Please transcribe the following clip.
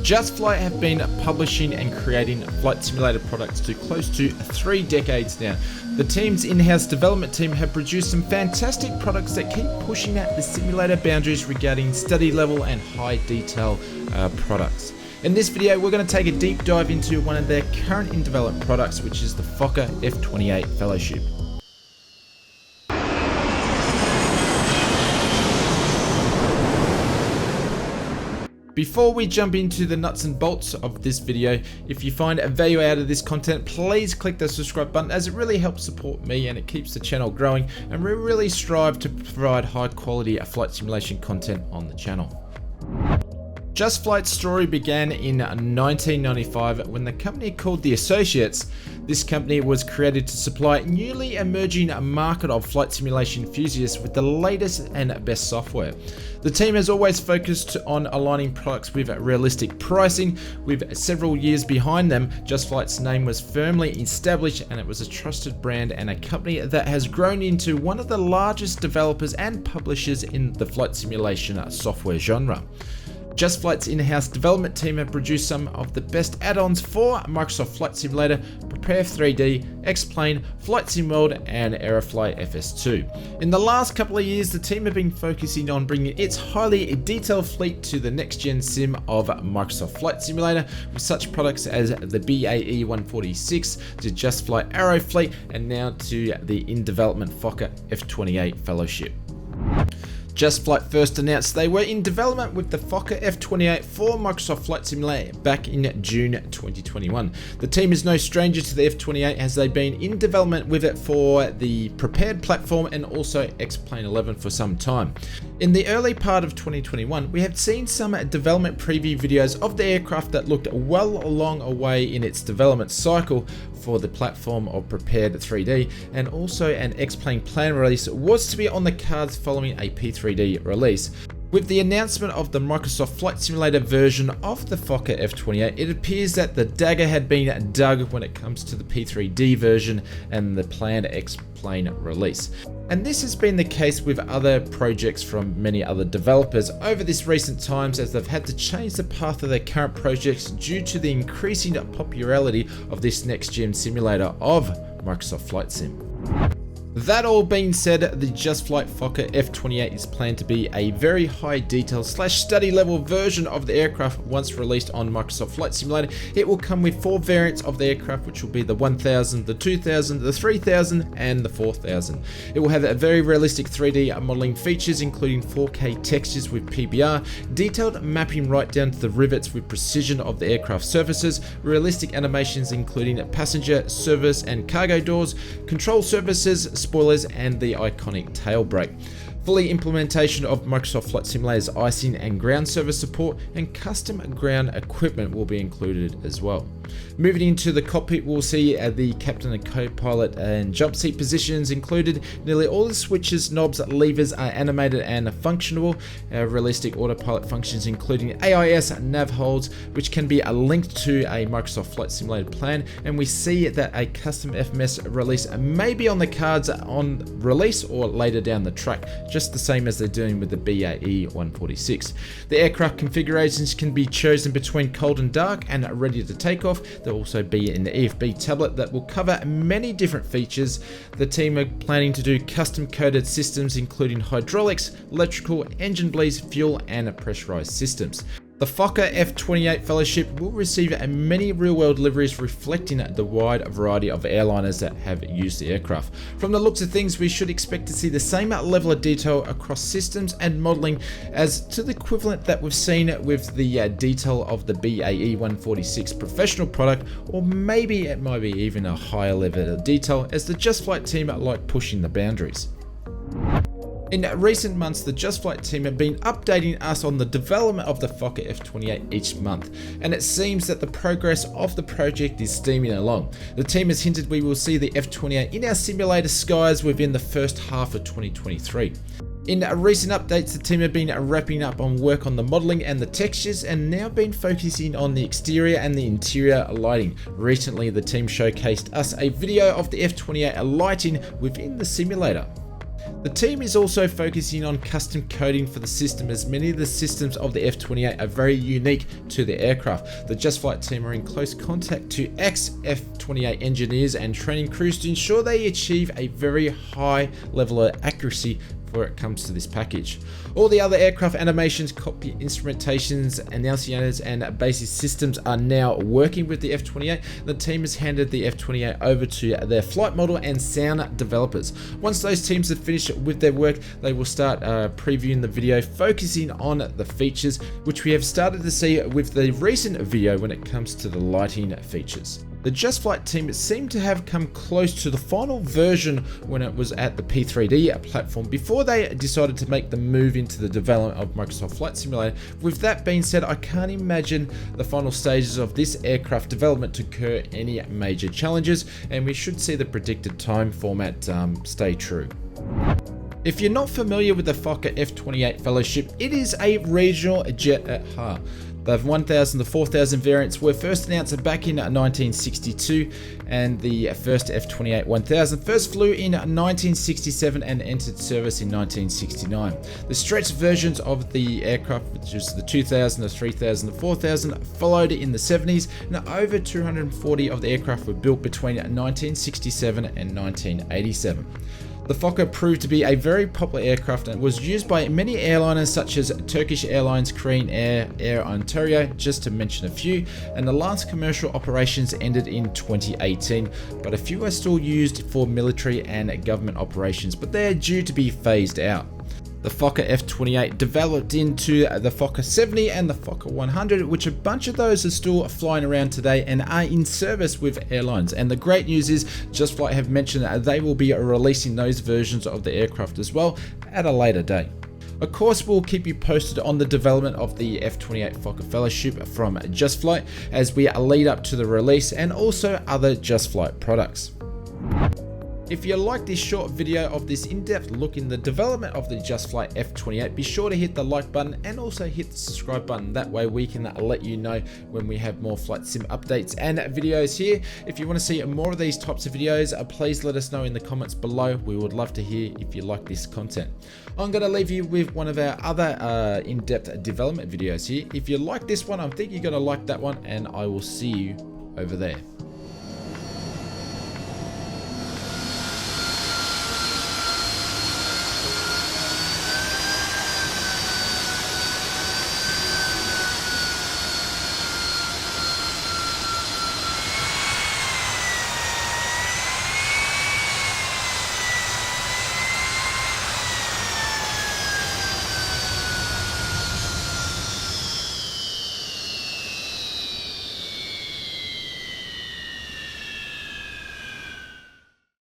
Just Flight have been publishing and creating flight simulator products to close to 3 decades now. The team's in-house development team have produced some fantastic products that keep pushing at the simulator boundaries regarding study level and high detail products. In this video, we're going to take a deep dive into one of their current in development products, which is the Fokker F28 Fellowship. Before we jump into the nuts and bolts of this video, if you find value out of this content, please click the subscribe button, as it really helps support me and it keeps the channel growing, and we really strive to provide high quality flight simulation content on the channel. Just Flight's story began in 1995 when the company called the Associates. This company was created to supply newly emerging market of flight simulation enthusiasts with the latest and best software. The team has always focused on aligning products with realistic pricing. With several years behind them, Just Flight's name was firmly established, and it was a trusted brand and a company that has grown into one of the largest developers and publishers in the flight simulation software genre. Just Flight's in-house development team have produced some of the best add-ons for Microsoft Flight Simulator, Prepare 3D, X-Plane, Flight Sim World, and Airfly FS2. In the last couple of years, the team have been focusing on bringing its highly detailed fleet to the next-gen sim of Microsoft Flight Simulator, with such products as the BAE 146, the Just Flight Arrow fleet, and now to the in-development Fokker F28 Fellowship. Just Flight first announced they were in development with the Fokker F28 for Microsoft Flight Simulator back in June 2021. The team is no stranger to the F28, as they've been in development with it for the Prepared platform and also X-Plane 11 for some time. In the early part of 2021, we have seen some development preview videos of the aircraft that looked well along a way in its development cycle for the platform of Prepared 3D, and also an X-Plane plan release was to be on the cards following a P3D release. With the announcement of the Microsoft Flight Simulator version of the Fokker F28, it appears that the dagger had been dug when it comes to the P3D version and the planned X-Plane release. And this has been the case with other projects from many other developers over this recent times, as they've had to change the path of their current projects due to the increasing popularity of this next-gen simulator of Microsoft Flight Sim. That all being said, the Just Flight Fokker F28 is planned to be a very high detail / study level version of the aircraft once released on Microsoft Flight Simulator. It will come with 4 variants of the aircraft, which will be the 1000, the 2000, the 3000, and the 4000. It will have a very realistic 3D modeling features, including 4K textures with PBR, detailed mapping right down to the rivets with precision of the aircraft surfaces, realistic animations including passenger, service, and cargo doors, control surfaces, spoilers, and the iconic tail brake. Fully implementation of Microsoft Flight Simulator's icing and ground service support and custom ground equipment will be included as well. Moving into the cockpit, we'll see the captain and co-pilot and jump seat positions included. Nearly all the switches, knobs, levers are animated and functional. Realistic autopilot functions including AIS nav holds, which can be linked to a Microsoft Flight Simulator plan, and we see that a custom FMS release may be on the cards on release or later down the track, just the same as they're doing with the BAE 146. The aircraft configurations can be chosen between cold and dark and ready to take off. There'll also be an EFB tablet that will cover many different features. The team are planning to do custom coded systems including hydraulics, electrical, engine bleeds, fuel, and pressurized systems. The Fokker F28 Fellowship will receive many real-world liveries reflecting the wide variety of airliners that have used the aircraft. From the looks of things, we should expect to see the same level of detail across systems and modeling as to the equivalent that we've seen with the detail of the BAE 146 professional product, or maybe it might be even a higher level of detail, as the Just Flight team like pushing the boundaries. In recent months, the Just Flight team have been updating us on the development of the Fokker F28 each month, and it seems that the progress of the project is steaming along. The team has hinted we will see the F28 in our simulator skies within the first half of 2023. In recent updates, the team have been wrapping up on work on the modeling and the textures, and now been focusing on the exterior and the interior lighting. Recently, the team showcased us a video of the F28 lighting within the simulator. The team is also focusing on custom coding for the system, as many of the systems of the F-28 are very unique to the aircraft. The Just Flight team are in close contact to ex-F-28 engineers and training crews to ensure they achieve a very high level of accuracy before it comes to this package. All the other aircraft animations, cockpit instrumentations, annunciators, and basic systems are now working with the F-28. The team has handed the F-28 over to their flight model and sound developers. Once those teams have finished with their work, they will start previewing the video, focusing on the features, which we have started to see with the recent video when it comes to the lighting features. The Just Flight team seemed to have come close to the final version when it was at the P3D platform before they decided to make the move into the development of Microsoft Flight Simulator. With that being said, I can't imagine the final stages of this aircraft development to occur any major challenges, and we should see the predicted time format stay true. If you're not familiar with the Fokker F-28 Fellowship, it is a regional jet at heart. The 1000 to 4000 variants were first announced back in 1962, and the first F-28 1000 first flew in 1967 and entered service in 1969. The stretched versions of the aircraft, which is the 2000, the 3000, the 4000, followed in the 70s, and over 240 of the aircraft were built between 1967 and 1987. The Fokker proved to be a very popular aircraft and was used by many airliners such as Turkish Airlines, Korean Air, Air Ontario, just to mention a few, and the last commercial operations ended in 2018, but a few are still used for military and government operations, but they are due to be phased out. The Fokker F-28 developed into the Fokker 70 and the Fokker 100, which a bunch of those are still flying around today and are in service with airlines. And the great news is Just Flight have mentioned that they will be releasing those versions of the aircraft as well at a later date. Of course, we'll keep you posted on the development of the F-28 Fokker Fellowship from Just Flight as we lead up to the release, and also other Just Flight products. If you like this short video of this in-depth look in the development of the Just Flight F-28, be sure to hit the like button and also hit the subscribe button. That way we can let you know when we have more flight sim updates and videos here. If you want to see more of these types of videos, please let us know in the comments below. We would love to hear if you like this content. I'm going to leave you with one of our other in-depth development videos here. If you like this one, I think you're going to like that one, and I will see you over there.